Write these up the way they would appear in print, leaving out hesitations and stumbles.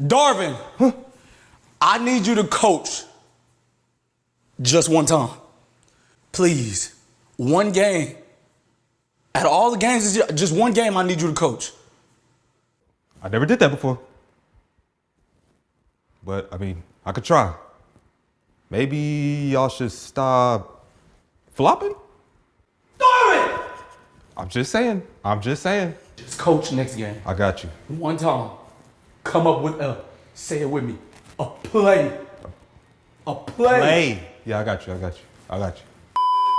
Darvin, I need you to coach just one time. Please. One game. Out of all the games, just one game I need you to coach. I never did that before. But, I mean, I could try. Maybe y'all should stop flopping? Darvin! I'm just saying. Just coach next game. I got you. One time. Come up with say it with me, a play. A play. Yeah, I got you.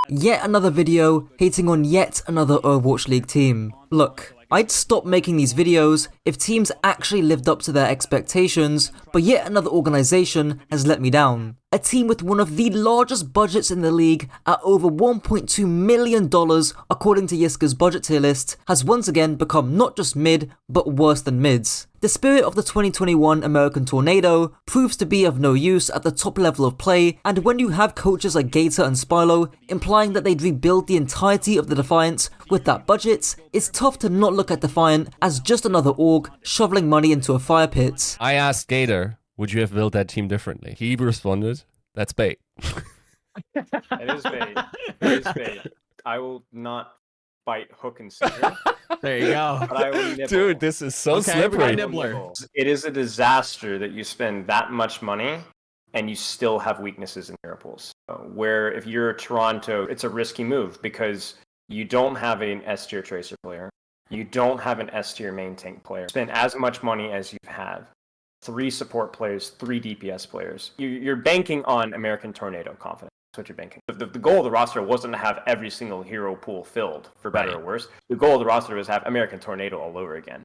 Yet another video hating on yet another Overwatch League team. Look, I'd stop making these videos if teams actually lived up to their expectations, but yet another organisation has let me down. A team with one of the largest budgets in the league at over $1.2 million according to Yiska's budget tier list has once again become not just mid, but worse than mids. The spirit of the 2021 American Tornado proves to be of no use at the top level of play, and when you have coaches like Gator and Spilo implying that they'd rebuild the entirety of the Defiant with that budget, it's tough to not look at Defiant as just another org shoveling money into a fire pit. I asked Gator, would you have built that team differently? He responded, that's bait. It is bait. It is bait. I will not bite hook and sinker. There you go. But I will nibble. Dude, this is so slippery. It is a disaster that you spend that much money and you still have weaknesses in hero pools. Where if you're Toronto, it's a risky move because you don't have an S tier tracer player. You don't have an S tier main tank player. Spend as much money as you have. 3 support players, 3 DPS players. You're banking on American Tornado confidence. That's what you're banking. The goal of the roster wasn't to have every single hero pool filled, for better or worse. The goal of the roster was to have American Tornado all over again.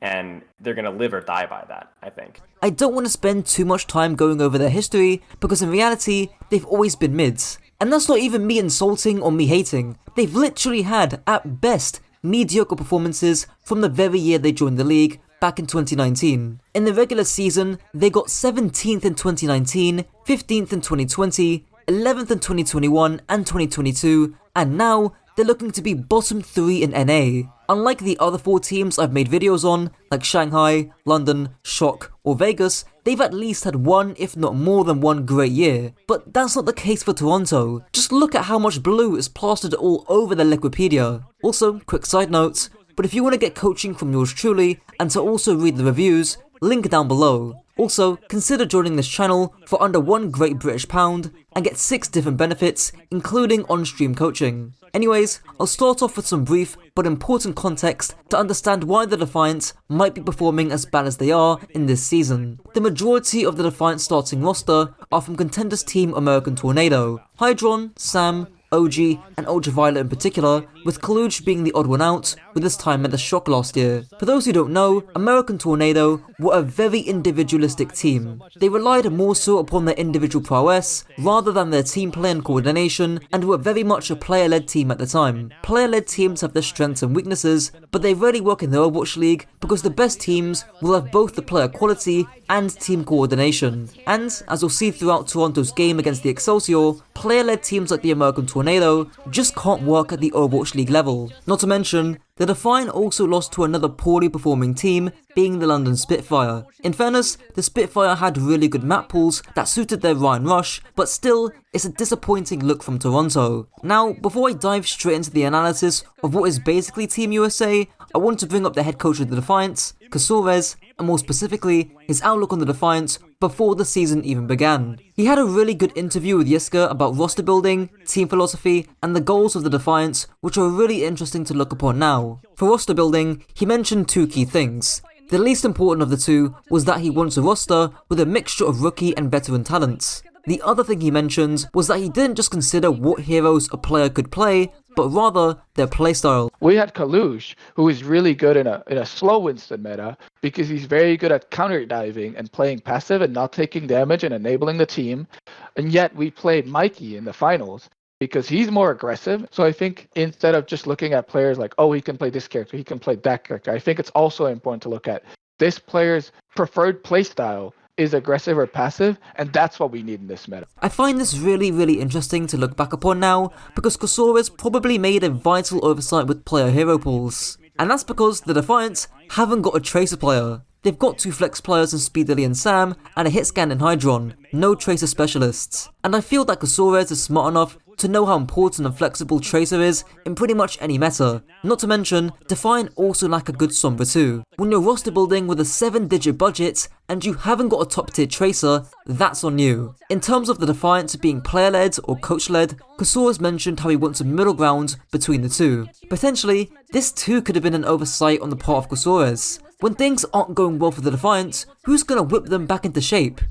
And they're going to live or die by that, I think. I don't want to spend too much time going over their history, because in reality, they've always been mids. And that's not even me insulting or me hating. They've literally had, at best, mediocre performances from the very year they joined the league, back in 2019. In the regular season, they got 17th in 2019, 15th in 2020, 11th in 2021 and 2022, and now they're looking to be bottom 3 in NA. Unlike the other 4 teams I've made videos on, like Shanghai, London, Shock, or Vegas, they've at least had one, if not more than one great year. But that's not the case for Toronto. Just look at how much blue is plastered all over their Liquipedia. Also, quick side note, but if you want to get coaching from yours truly, and to also read the reviews, link down below. Also, consider joining this channel for under £1 Great British Pound and get 6 different benefits, including on-stream coaching. Anyways, I'll start off with some brief but important context to understand why the Defiant might be performing as bad as they are in this season. The majority of the Defiant starting roster are from contenders team American Tornado, Hydron, Sam, OG, and Ultraviolet in particular, with Kaluj being the odd one out with his time at the Shock last year. For those who don't know, American Tornado were a very individualistic team. They relied more so upon their individual prowess rather than their team play and coordination, and were very much a player-led team at the time. Player-led teams have their strengths and weaknesses, but they rarely work in the Overwatch League because the best teams will have both the player quality and team coordination. And, as you'll see throughout Toronto's game against the Excelsior, player-led teams like the American Tornado just can't work at the Overwatch League level. Not to mention, the Defiant also lost to another poorly performing team, being the London Spitfire. In fairness, the Spitfire had really good map pools that suited their Ryan Rush, but still, it's a disappointing look from Toronto. Now, before I dive straight into the analysis of what is basically Team USA, I want to bring up the head coach of the Defiant, Kajor, and more specifically, his outlook on the Defiant before the season even began. He had a really good interview with Yiska about roster building, team philosophy, and the goals of the Defiant, which are really interesting to look upon now. For roster building, he mentioned 2 key things. The least important of the 2 was that he wants a roster with a mixture of rookie and veteran talents. The other thing he mentioned was that he didn't just consider what heroes a player could play, but rather their playstyle. We had Kalush, who is really good in a slow Winston meta because he's very good at counter diving and playing passive and not taking damage and enabling the team. And yet we played Mikey in the finals because he's more aggressive. So I think instead of just looking at players like, oh, he can play this character, he can play that character, I think it's also important to look at this player's preferred playstyle is aggressive or passive, and that's what we need in this meta. I find this really interesting to look back upon now, because Kajor probably made a vital oversight with player hero pools. And that's because the Defiant haven't got a tracer player. they've got 2 flex players in Speedily and Sam, and a hit scan in Hydron, no Tracer specialists. And I feel that Kajor is smart enough to know how important and flexible Tracer is in pretty much any meta. Not to mention, Defiant also lack a good Sombra too. When you're roster building with a 7-digit budget and you haven't got a top tier Tracer, that's on you. In terms of the Defiant being player led or coach led, Kajor has mentioned how he wants a middle ground between the two. Potentially, this too could have been an oversight on the part of Kajor. When things aren't going well for the Defiant, who's gonna whip them back into shape?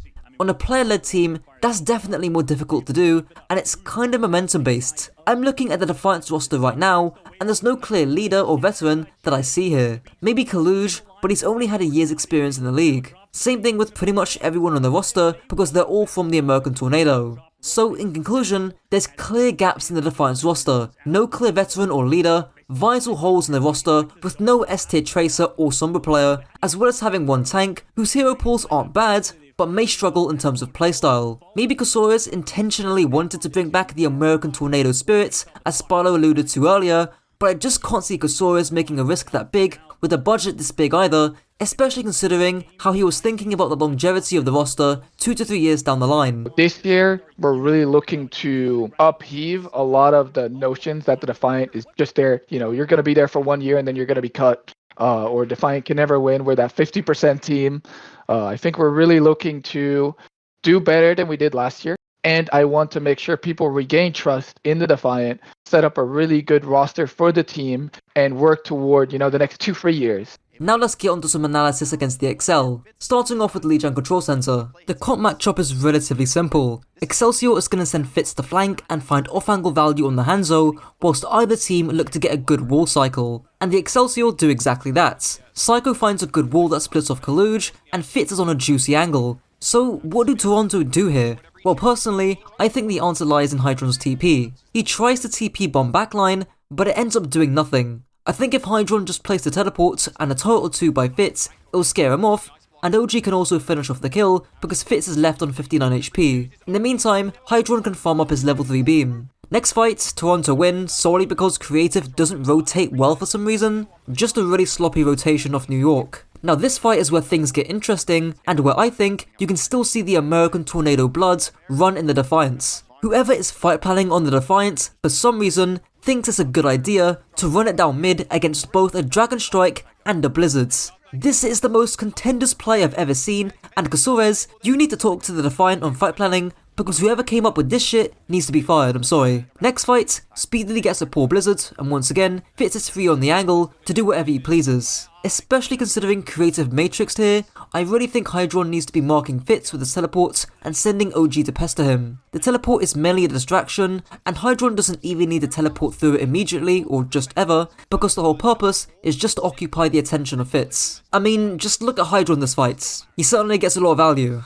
On a player-led team, that's definitely more difficult to do, and it's kinda momentum-based. I'm looking at the Defiant's roster right now, and there's no clear leader or veteran that I see here. Maybe Kajor, but he's only had a year's experience in the league. Same thing with pretty much everyone on the roster, because they're all from the American Tornado. So in conclusion, there's clear gaps in the Defiant's roster, no clear veteran or leader, vital holes in the roster with no S-tier Tracer or Sombra player, as well as having one tank whose hero pools aren't bad, but may struggle in terms of playstyle. Maybe Kajor intentionally wanted to bring back the American Tornado spirit, as Spilo alluded to earlier, but I just can't see Kajor making a risk that big with a budget this big either, especially considering how he was thinking about the longevity of the roster 2 to 3 years down the line. This year, we're really looking to upheave a lot of the notions that the Defiant is just there. You know, you're going to be there for 1 year and then you're going to be cut. Or Defiant can never win. We're that 50% team. I think we're really looking to do better than we did last year. And I want to make sure people regain trust in the Defiant, set up a really good roster for the team, and work toward, the next 2-3 years. Now let's get onto some analysis against the Excel, starting off with Lijiang Control Center. The comp matchup is relatively simple. Excelsior is going to send Fitz to flank and find off-angle value on the Hanzo, whilst either team look to get a good wall cycle. And the Excelsior do exactly that. Psycho finds a good wall that splits off Kajor, and Fitz is on a juicy angle. So what do Toronto do here? Well, personally, I think the answer lies in Hydron's TP. He tries to TP bomb backline, but it ends up doing nothing. I think if Hydron just placed a teleport and a turret or 2 by Fitz, it'll scare him off, and OG can also finish off the kill because Fitz is left on 59 HP. In the meantime, Hydron can farm up his level 3 beam. Next fight, Toronto win solely because creative doesn't rotate well for some reason, just a really sloppy rotation off New York. Now this fight is where things get interesting, and where I think you can still see the American Tornado blood run in the Defiance. Whoever is fight planning on the Defiance, for some reason, thinks it's a good idea to run it down mid against both a Dragon Strike and a Blizzards. This is the most contenders play I've ever seen, and Kajor, you need to talk to the Defiant on fight planning, because whoever came up with this shit needs to be fired, I'm sorry. Next fight, Speedily gets a poor Blizzard, and once again, Fitz is free on the angle to do whatever he pleases. Especially considering creative matrixed here, I really think Hydron needs to be marking Fitz with his teleport and sending OG to pester him. The teleport is merely a distraction, and Hydron doesn't even need to teleport through it immediately or just ever, because the whole purpose is just to occupy the attention of Fitz. I mean, just look at Hydron this fight. He certainly gets a lot of value.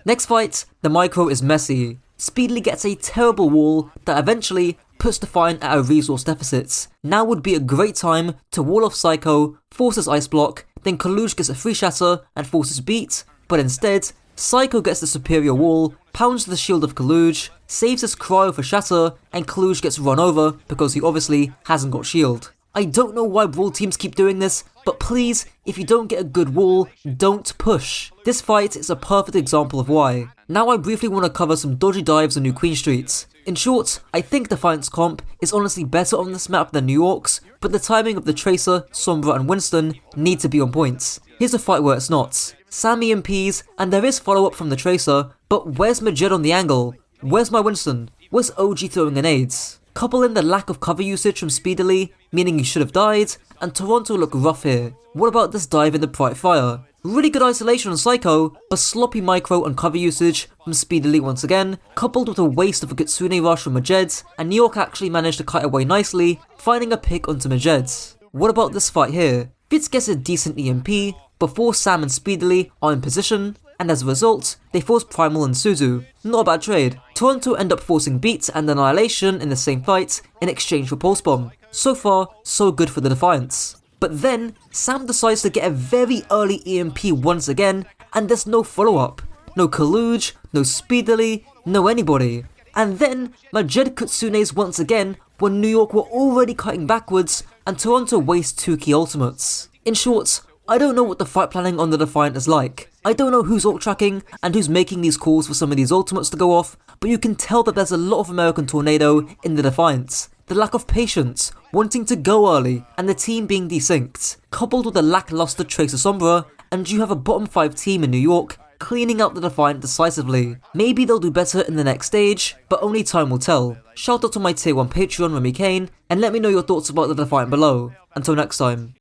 Next fight, the micro is messy. Speedily gets a terrible wall that eventually puts Defiant at a resource deficit. Now would be a great time to wall off Psycho, force his ice block, then Kajor gets a free shatter and forces beat, but instead, Psycho gets the superior wall, pounds the shield of Kajor, saves his cryo for shatter, and Kajor gets run over because he obviously hasn't got shield. I don't know why Brawl teams keep doing this, but please, if you don't get a good wall, don't push. This fight is a perfect example of why. Now I briefly want to cover some dodgy dives on New Queen Street. In short, I think Defiant's comp is honestly better on this map than New York's, but the timing of the Tracer, Sombra and Winston need to be on point. Here's a fight where it's not. Sam EMPs, and there is follow up from the Tracer, but where's Majed on the angle? Where's my Winston? Where's OG throwing grenades? Couple in the lack of cover usage from Speedily, meaning he should have died, and Toronto look rough here. What about this dive in the bright fire? Really good isolation on Psycho, but sloppy micro and cover usage from Speedily once again, coupled with a waste of a Kitsune rush from Majed, and New York actually managed to kite away nicely, finding a pick onto Majed. What about this fight here? Fitz gets a decent EMP, before Sam and Speedily are in position, and as a result, they force Primal and Suzu. Not a bad trade. Toronto end up forcing Beat and Annihilation in the same fight in exchange for Pulse Bomb. So far, so good for the Defiance. But then, Sam decides to get a very early EMP once again, and there's no follow-up. No Kajor, no Speedily, no anybody. And then, Majed Kitsunes once again when New York were already cutting backwards, and Toronto wastes 2 key ultimates. In short, I don't know what the fight planning on the Defiant is like. I don't know who's ult tracking and who's making these calls for some of these ultimates to go off, but you can tell that there's a lot of American Tornado in the Defiance. The lack of patience, wanting to go early, and the team being desynced, coupled with a lackluster Tracer Sombra, and you have a bottom 5 team in New York cleaning out the Defiant decisively. Maybe they'll do better in the next stage, but only time will tell. Shout out to my tier 1 Patreon Remy Kane, and let me know your thoughts about the Defiant below. Until next time.